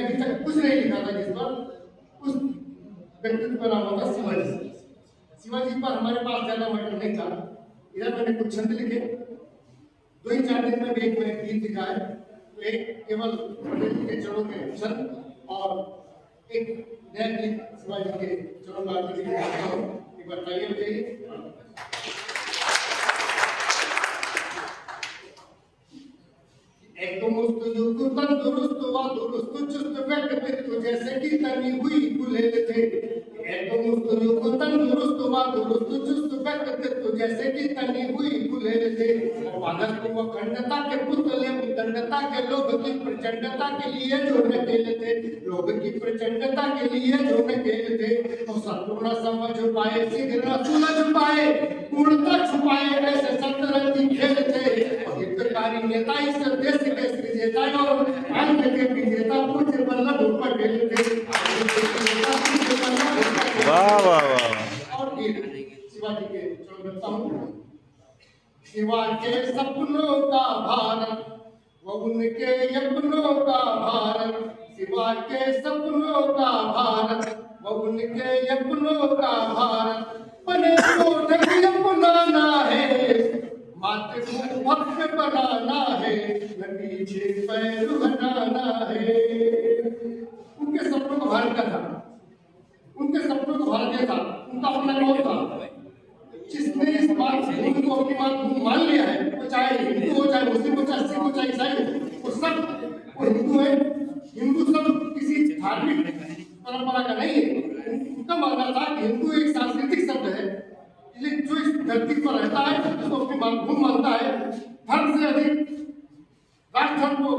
अभी तक कुछ नहीं लिखा था जिस पर उस व्यक्तित्व का नाम होता शिवाजी। शिवाजी पर हमारे पास ज्यादा मटर नहीं था। इधर मैंने कुछ छंद लिखे, 2 ही 4 दिन में भी एक मैंने गीत लिखा है। तो एक केवल पटेल जी के चरणों के छंद और एक नया गीत शिवाजी के चरणों का आरती के लिए गाता हूं। एक बार तालियां बजाइए। एक तो मुस्त युग तंदुरुस्त व दुरुस्त चुस्त व्यक्तित्व जैसे कि तनी हुई गुलेल थे। एक तो मुस्त युग तंदुरुस्त व दुरुस्त चुस्त व्यक्तित्व जैसे कि तनी हुई गुलेल थे। वादत्व व खंडता के पुतले उदंडता के लोभ की प्रचंडता के लिए जो नकेल थे। लोभ की प्रचंडता के लिए जो नकेल थे। तो शत्रु न समझ पाए सिद्ध न सुलझ पाए पूर्णता छुपाए ऐसे शतरंजी खेल थे। हितकारी नेता इस देश के सृजेता और अंत के विजेता पूज्य वल्लभ पटेल थे। वाह वाह वाह। और शिवाजी के चरणों में शिवा के सपनों का भारत वो उनके यत्नों का भारत। शिवा के सपनों का भारत वो उनके यत्नों का भारत। बने को ढंग अपनाना है मातृभूमि भक्त बनाना है न पीछे पैर हटाना है। उनके सपनों को भारत का था, उनके सपनों को भारतीय था, उनका अपना कौन था। जिसने इस बात को अपनी बात मान लिया है वो चाहे हिंदू हो चाहे मुस्लिम हो चाहे सिख हो चाहे ईसाई हो वो सब वो हिंदू है। हिंदू सब किसी धार्मिक परंपरा का नहीं है। उनका मानना था कि हिंदू एक सांस्कृतिक शब्द है जो इस धरती पर रहता है उसको अपनी मातृभूमि मानता है। धर्म से अधिक राष्ट्र धर्म को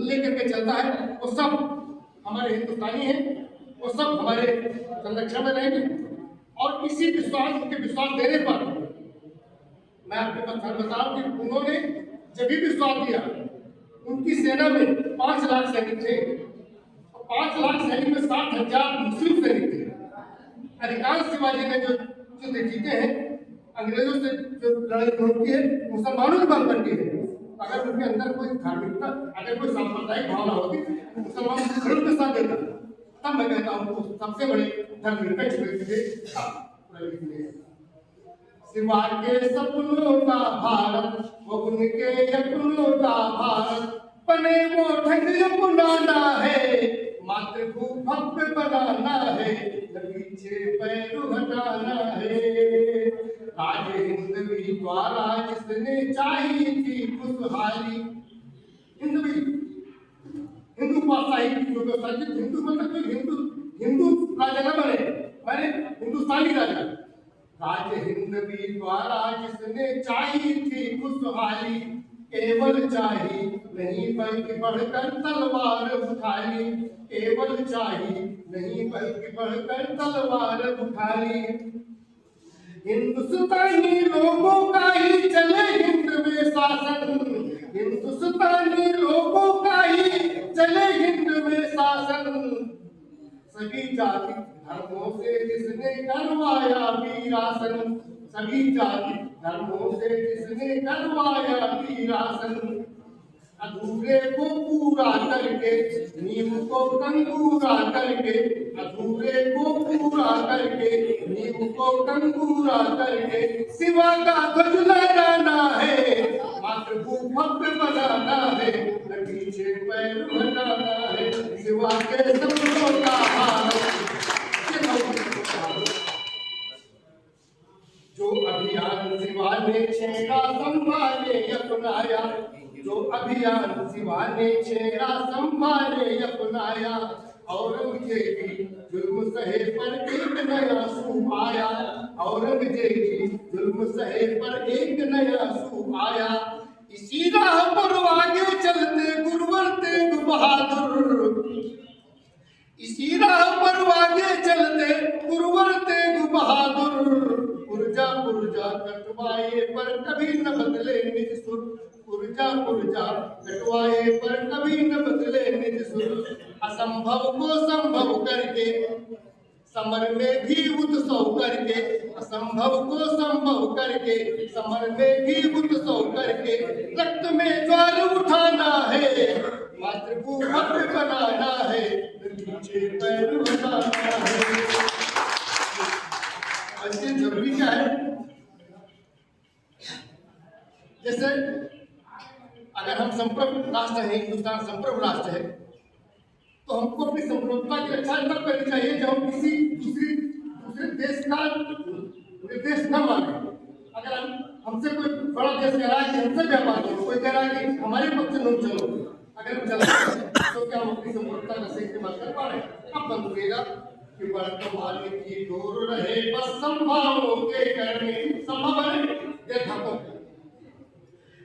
लेकर के चलता है। वो सब हमारे हिंदुस्तानी हैं, वो सब हमारे संरक्षण में रहेंगे। और इसी विश्वास उनके विश्वास देने पर मैं आपको बताऊं कि उन्होंने जब भी विश्वास दिया उनकी सेना में 5 लाख सैनिक थे। 5 लाख सैनिक में 60,000 मुस्लिम सैनिक थे। अधिकांश शिवाजी ने जो जीते हैं अंग्रेजों से जो लड़ाई होती है मुसलमानों की बात बनती है। अगर उनके अंदर कोई धार्मिकता अगर कोई सांप्रदायिक भावना होती मुसलमान धर्म के साथ देता तब मैं कहता हूँ सबसे बड़े धर्मनिरपेक्ष व्यक्ति थे। शिवा के सपनों का भारत वो उनके यत्नों का भारत। बने वो ढंग अपनाना है मातृभूमि भव्य बनाना है न पीछे पैर हटाना है। राज हिंदवी द्वारा जिसने चाही थी खुशहाली। हिंदवी हिंदू पातशाही जो व्यवस्था हिंदू मतलब हिंदू हिंदू राजा न बने बने हिंदुस्तानी राजा। राज हिंदवी द्वारा जिसने चाही थी खुशहाली केवल चाही नहीं बल्कि बढ़कर तलवार उठाई। केवल चाही नहीं बल्कि बढ़कर तलवार उठाई। हिंदुस्तानी लोगों का ही चले हिंद में शासन। हिंदुस्तानी लोगों का ही चले हिंद में शासन। सभी जाति धर्मों से जिसने करवाया वीरासन। सभी जाति धर्मों से जिसने करवाया वीरासन। अधूरे को पूरा करके नींव को कंगूरा करके। अधूरे को पूरा करके नींव को कंगूरा करके। शिवा का ध्वज लहराना है मातृभूमि भव्य बनाना है न पीछे पैर हटाना है। शिवा के सपनों का जो अभियान शिवा ने छेड़ा संभाले अपनाया। जो अभियान शिवा ने छेड़ा संभाले अपनाया। औरंगजेबी जुल्म सहे पर एक नया सूप आया। औरंगजेबी जुल्म सहे पर एक नया सूप आया। इसी राह पर आगे चलते गुरुवर तेग बहादुर। इसी राह पर आगे चलते गुरुवर तेग बहादुर। पुरजा पुरजा कटवाए पर कभी न बदले निज सुर। पुरजा पुरजा कटवाए पर कभी न बदले निज सुर। असंभव को संभव करके समर में भी उत्सव करके। असंभव को संभव करके समर में भी उत्सव करके। रक्त में ज्वार उठाना है मातृभूमि भव्य बनाना है रहे हैं हिंदुस्तान संप्रभु राष्ट्र है, तो हमको अपनी संप्रभुता की रक्षा तब करनी चाहिए जब हम किसी दूसरे देश का निर्देश न माने। अगर हमसे कोई बड़ा देश कह रहा है कि हमसे व्यापार करो, कोई कह रहा है कि हमारे पक्ष से लोग चलो, अगर हम चलते तो क्या हम अपनी संप्रभुता का सही इस्तेमाल कर पा रहे हैं? अब बंद होगा कि वर्तमान की डोर रहे बस संभावों के करने संभव है। देखा तो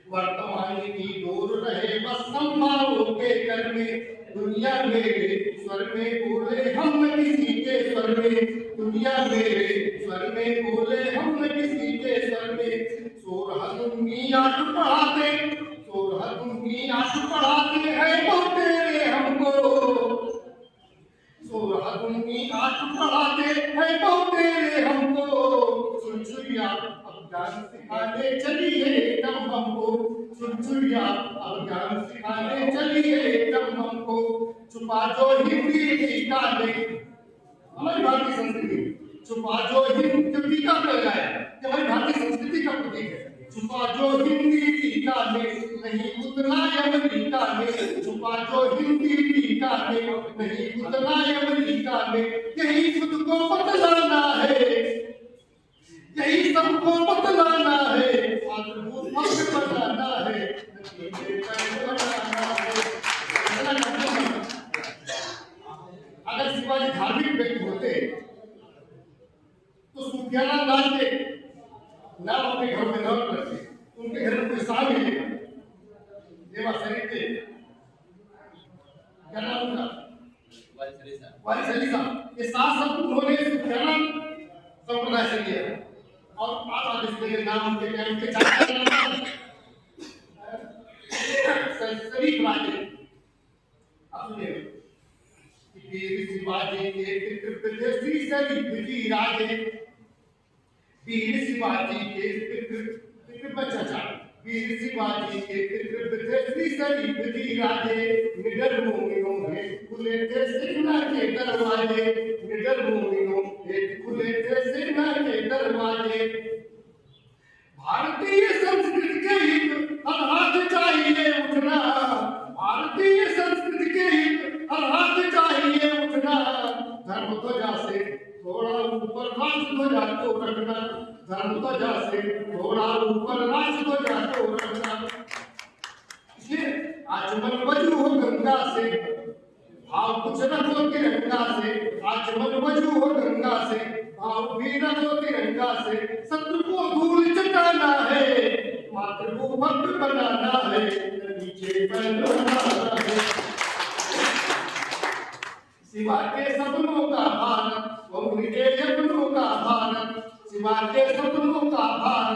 वर्तमान की डोर रहे बस संभावों के करने, दुनिया मेरे स्वर में बोले हम न किसी के स्वर में, दुनिया मेरे स्वर में बोले हम न किसी के स्वर में। सोरह दूंगी आठ पढ़ाते, सोरह दूंगी आठ पढ़ाते हैं वो तेरे हमको, सोरह दूंगी आठ पढ़ाते हैं वो तेरे हमको। सुरछुरिया अब ज्ञान सिखाने चली है एकदम हमको, सुरछुरिया अब ज्ञान सिखाने चली है एकदम हमको। छुपा जो हिंदी टीका ने, हमारी भारतीय संस्कृति, छुपा जो हिंदी टीका पे लगाया कि हमारी भारतीय संस्कृति का प्रतीक है। छुपा जो हिंदी टीका ने नहीं उतना अमेरिका में, छुपा जो हिंदी टीका ने नहीं उतना अमेरिका में। यही खुद को बतलाना है, यही सबको बतलाना है, अद्भुत वक्त बनाना है, नतीजे तय बनाना है। अगर शिवाजी धार्मिक व्यक्ति होते तो सुफियाना दास के नाम अपने घर में न रखते, उनके घर में कोई साहब मिलेगा देवा शरीफ के क्या नाम उनका वारिस अली साहब, ये सात सब उन्होंने सुफियाना संप्रदाय से लिया और आज इसलिए नाम उनके क्या उनके चाचा शरीफ राजे। अब सुनिए वीर शिवाजी के पितृ थे श्री शरीफ जी राजे, वीर शिवाजी के पितृ चाचा, वीर शिवाजी के पितृ थे श्री शरीफ जी राजे। निडर भूमियों में खुले थे सेना के दरवाजे, निडर भूमियों में खुले थे सेना के दरवाजे। भारतीय संस्कृति के हित हर हाथ चाहिए उठना, भारतीय संस्कृति के हित हर हाथ चाहिए उठना। धर्म ध्वजा से थोड़ा ऊपर राष्ट्र ध्वजा को रखना, धर्म ध्वजा से थोड़ा ऊपर राष्ट्र ध्वजा को रखना। इसलिए आचमन वजू हो गंगा से, भाव कुछ न हो तिरंगा से, आचमन वजू हो गंगा से, भाव भी न हो तिरंगा से। शत्रु को धूल चटाना है, मातृ को भक्त बनाना है, नीचे बनाना है। शिवा के सपनों का भारत, वो उनके यत्नों का भारत, शिवा के सपनों का भारत,